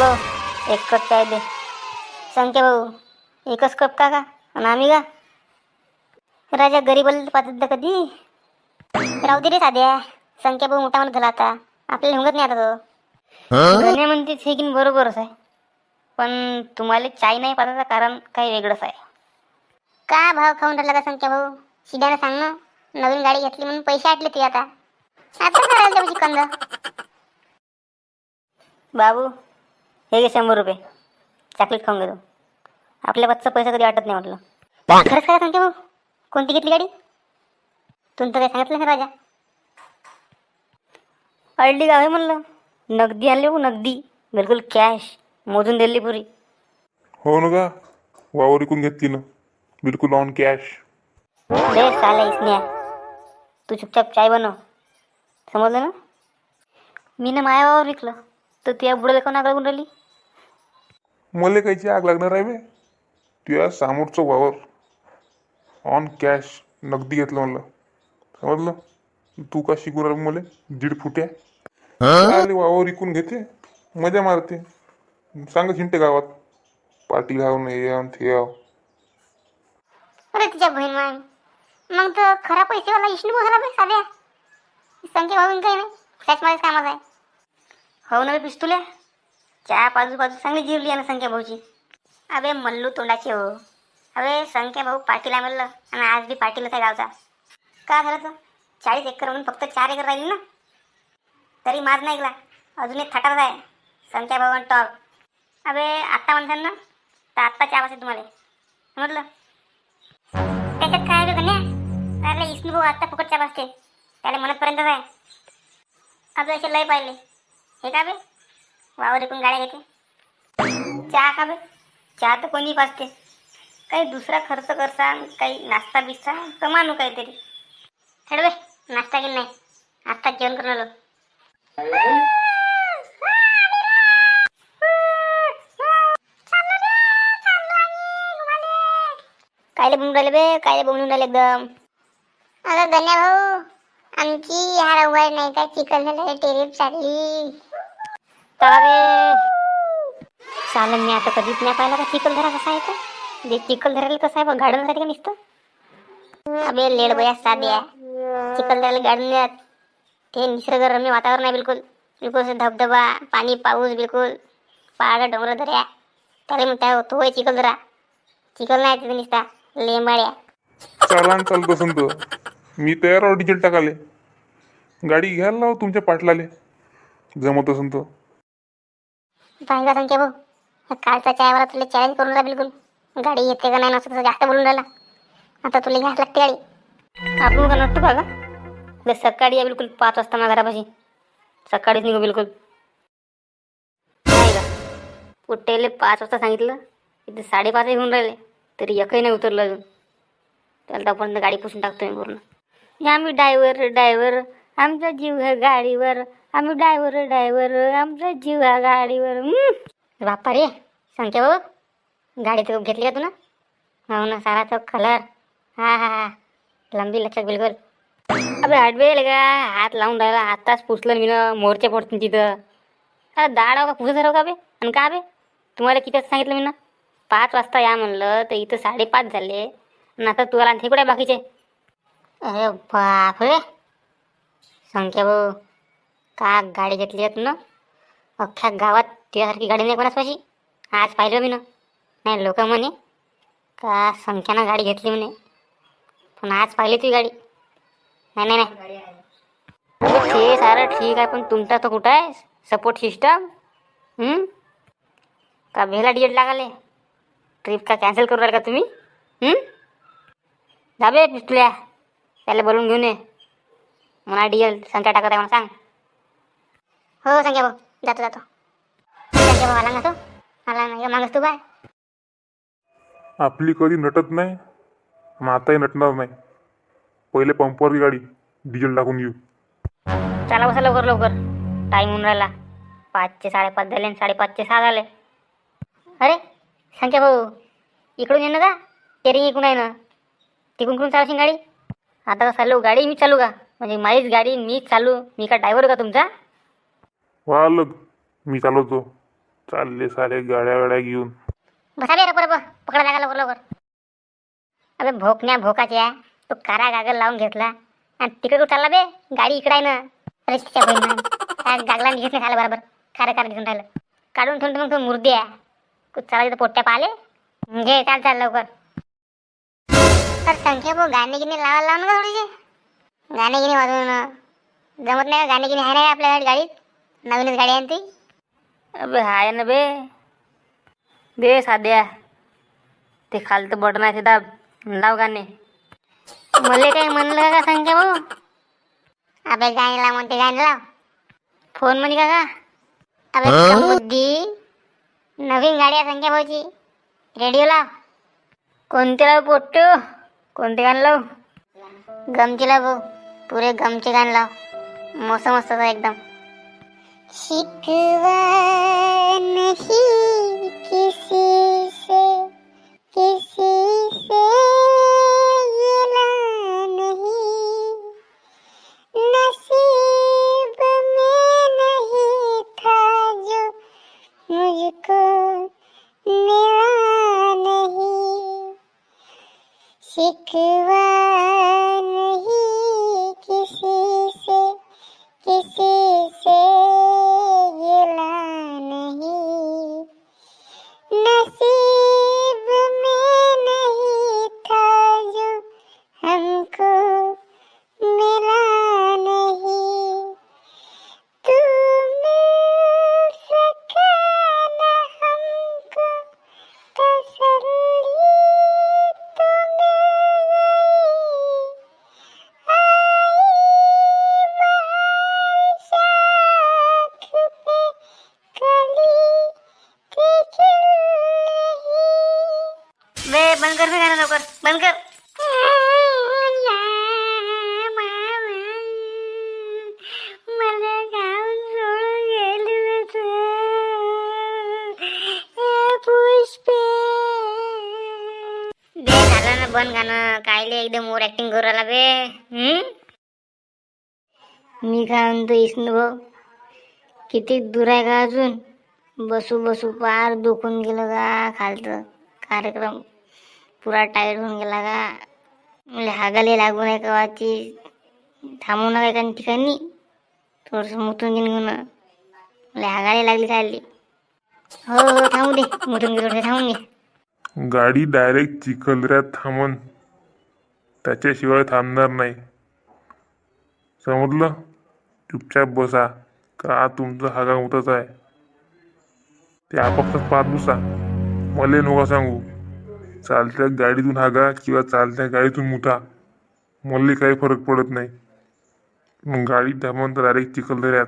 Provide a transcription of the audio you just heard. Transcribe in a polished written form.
बोलो, एक कप चाय दे. संख्या भाऊ, एकच कप का आणि आम्ही का राजा गरीबाला पाहतात कधी. राहू दे रे साध्या. संख्या भाऊ मोठा म्हणत झाला आता, आपल्याला हुंगत नाही आता तो. गण्या म्हणते हे की बरोबरच आहे, पण तुम्हाला चाय नाही पाहताचं कारण काही वेगळंच आहे. का भाव खाऊन राहिला का संख्या भाऊ? शिद्यानं सांग ना. नवीन गाडी घेतली म्हणून पैसे आटले ते आता करायला त्याची कंद. बाबू, हे घे 100 रुपये. चॉकलेट खाऊन घेतो. आपल्या बच्चा पैसा कधी वाटत नाही म्हटलं. खरंच काय सांगते भाऊ? कोणती घेतली गाडी? तुमचं काही सांगितलं नाही राजा. अळडी गाव आहे म्हणलं. नगदी आणली हो, नगदी. बिलकुल कॅश मोजून दिली पुरी. हो ना का, वावर विकून घेतली ना, बिलकुल ऑन कॅश. दे साला इसन्या, तू चुपचाप चाय बनव. समजलं ना? मी ना माया वावर विकलं तर तुझ्या बुडाला कोण आग लागून राहिली? मले कायची आग लागणार आहे बे? तुझ्या समोरचं वावर ऑन कॅश नगदी घेतलं म्हणलं, समजलं? तू का शिकून राहिला मले दीड फुट्या? आले वावर विकून घेते, मजा मारते, सांग हिंटे गावात पार्टी घालून हे अरे तुझ्या बहीण मान मग तर खरा पैसेवाला इष्णू झाला बे साध्या. संख्या भाऊन काही नाही, त्याचमध्येच कामात आहे. हो ना पिस्तुल्या, चहा बाजू चांगली जिरली आहे ना संख्या भाऊची. अबे मल्लू तोंडाची हो. अबे संख्या भाऊ पाटील आहे म्हणलं, आणि आज बी पाटीलच आहे गावचा. का झालं तर 40 एकर म्हणून फक्त 4 एकर राहिली ना. तरी माझ नाही ऐकला, अजून एक थाटावर आहे संख्या भाऊ आणि टॉप. अबे आत्ता म्हणसान ना तर आत्ता चहा पाहिजे तुम्हाला, समजलं? त्याच्यात काय आहे गण्या? अरे इष्णू भाऊ आत्ता फुकट चहा पाजते, त्याला म्हणतपर्यंतच आहे. अबे असे लय पाहिले हे का बे वावर विकून गाड्या घेते. चहा का बे? चहा तर कोणी पाजते. काही दुसरा खर्च करसा, काही नाश्ता बिस्ता कमानू काहीतरी. छेड बे, नाश्ता केला नाही, आत्ताच जेवण करून आलो. कायले बोलून राहिले बे, कायले बोलून राहिले एकदम. अगं गण्या भाऊ, आमची ह्या रविवार नाही का चिकन झालं टेरिफ चालली. चालेल, मी आता कधीच नाही पाहिला का चिखलदरा कसा आहे तर. जे चिखलदऱ्याला कसं आहे पण गार्डनसाठी का नुसतं. अबे लेड बया साध्या, चिखलदऱ्याला गार्डन द्यात ते निसर्गरम्य वातावरण आहे. बिलकुल बिलकुल धबधबा, पाणी, पाऊस, बिलकुल पहाड, डोंगर, दऱ्या, त्याला म्हणता तो होय चिखलदरा. चिखल नाही तिथे निसता लेंबाड्या. चालान चालत असून तर मी तयार आहो डिझेल टाकाले. गाडी घ्यायला लाव तुमच्या पाटलाले, जमत असून तर. सांगा संख्या भाऊ, कालचा चायवाला तुला चॅलेंज करून राहिला बिलकुल. गाडी येते का नाही नसतं जास्त बोलून राहिला. आता तुला घ्यायला लागते गाडी. आपण का नटतो का ग? सकाळी या बिलकुल 5 वाजता माझ्या घरापाशी. सकाळीच निघू बिलकुल. नाही का उठेले 5 वाजता सांगितलं, इथे 5:30 घेऊन राहिले तरी एकही नाही उतरलं अजून. त्याला तोपर्यंत गाडी पुसून टाकतो मी पूर्ण. आम्ही ड्रायव्हर आमचा जीव आहे गाडीवर. आम्ही ड्रायव्हर आमचा जीव आहे गाडीवर. बाप्पा रे संख्या भाऊ, गाडी तर घेतली का तू ना? हो ना, सारा तो कलर. हा लंबी लचक बिलकुल. अबे हटवेल का, हात लावून राहिला. आत्ताच पुसलं मी ना, मोर्चे पडतील तिथं. अरे दाडाव का पुसत राहू का बे? आणि का बे तुम्हाला किती सांगितलं मी ना 5 वाजता या म्हणलं, तर इथं 5:30 झाले आणि आता तुला आणखी कुठे बाकीचे? अरे बापरे संख्या भाऊ, का गाडी घेतली आहे तू ना? अख्ख्या गावात तुझ्यासारखी गाडी नाही कोणाच पाशी. आज पाहिलं मी ना. नाही लोक म्हणे का संख्यानं गाडी घेतली म्हणे, पण आज पाहिली तुझी गाडी. नाही ते सारं ठीक आहे, पण तुमचा तो कुठं आहे सपोर्ट सिस्टम? का भेला डिएट लागाले? ट्रिप का कॅन्सल करू राहिला का तुम्ही? जाबे पिस्तुल्या, त्याला बोलून घेऊन ये. मला डिएल संख्या टाकत आहे मला सांग. हो संख्या भाऊ, जातो. संख्या भाऊ आला ना तो? आला नाही मागस तू काय? आपली कधी नटत नाही, मग आताही नटणार नाही. पहिले पंपवर गाडी डिझेल टाकून घेऊ. चला बसा लवकर. टाईम होऊन राहिला. 5चे 5:30 झाले आणि 5:30चे 6 झाले. अरे संख्या भाऊ, इकडून ये ना का? टेरिंग इकडून आहे ना, तिकडून चालवशील गाडी? आता चालू गाडी मी चालू का? म्हणजे माझीच गाडी मीच चालू? मी का ड्रायव्हर का तुमचा? वा अलग मी चालवतो, चालले सारे गाड्या घेऊन. बसा बे रबर पकडा लागा लवकर लवकर. अबे भोकण्या भोकाच्या तो कारा गागल लावून घेतला आणि तिकडे कुठं चालला बे? गाडी इकडे आहे ना. अरे तिच्या बहिणीनं काय गागला दिसत नाही खायला बरोबर. खारं दिसून राहिलं. काढून ठेवून मग तो मुर्दी आहे. कुठं चालायचं तर पोट्ट्या पाहिले घे. चाल लवकर. तर संख्या भाऊ गाणे गिणे लावायला लावून का थोडीसे? गाणे गिणे वाजवून जमत नाही का? गाणे गिणे आहे ना आपल्या गाडीत? नवीनच गाडी आहे ती. अबे हाय ना बे. दे साध्या ते खालतं बटन आहे ते दाब. लाव गाणे. मले काय म्हणलं का संख्या भाऊ? अबे गाणे लाव म्हणते गाणे लाव. फोन म्हणे का? अबे बुद्धी नवीन गाडी आहे संख्या भाऊची. रेडिओ लाव. कोणते लाव पोट्टो? कोणते गाणं लाव? गमचे लाव भाऊ. पुरे गमचे गाणं लाव. मस्त मस्त एकदम. शिकवा नहीं किसी से गिला नहीं, नसीब में नहीं था जो मुझको मिला नहीं. शिकवा नहीं किसी से गिला नहीं, नसीब में नहीं था जो हमको मिला नहीं. तू मिल सका न हमको तसल्ली तो मिल गई. आई बहार शाख पे कली के खिल रही. बे बंद कर गाणं लवकर. बंद कर. मला गाव सोडून गेली पुष्पे. बे झालं ना बंद गाणं. कायले एकदम ओव्हर ऍक्टिंग करू राहिला बे. मी काय म्हणतो इष्णू भाऊ, किती दूर आहे का अजून? बसू पार दुखून गेलं का खालचं? कार्यक्रम पुरा टाईट होऊन गेला का? म्हणजे हागाले लागू नये कवाची. थांबू नका एका ठिकाणी. थोडंसं मुतून घेऊन म्हणजे हागाले लागली चालली. हो थांबू दे. मुतून घे थोडंसं. थांबून घे. गाडी डायरेक्ट चिखलदऱ्यात थांबन. त्याच्याशिवाय थांबणार नाही. समजलं? चुपचाप बसा. का तुमचं हागा मुतच आहे ते आपापसात पाहत बसा. मले नका सांगू. चालत्या गाडीतून हागा किंवा चालत्या गाडीतून मुता, मले काही फरक पडत नाही. मग गाडी थांबून तर डायरेक्ट चिखलदऱ्यात.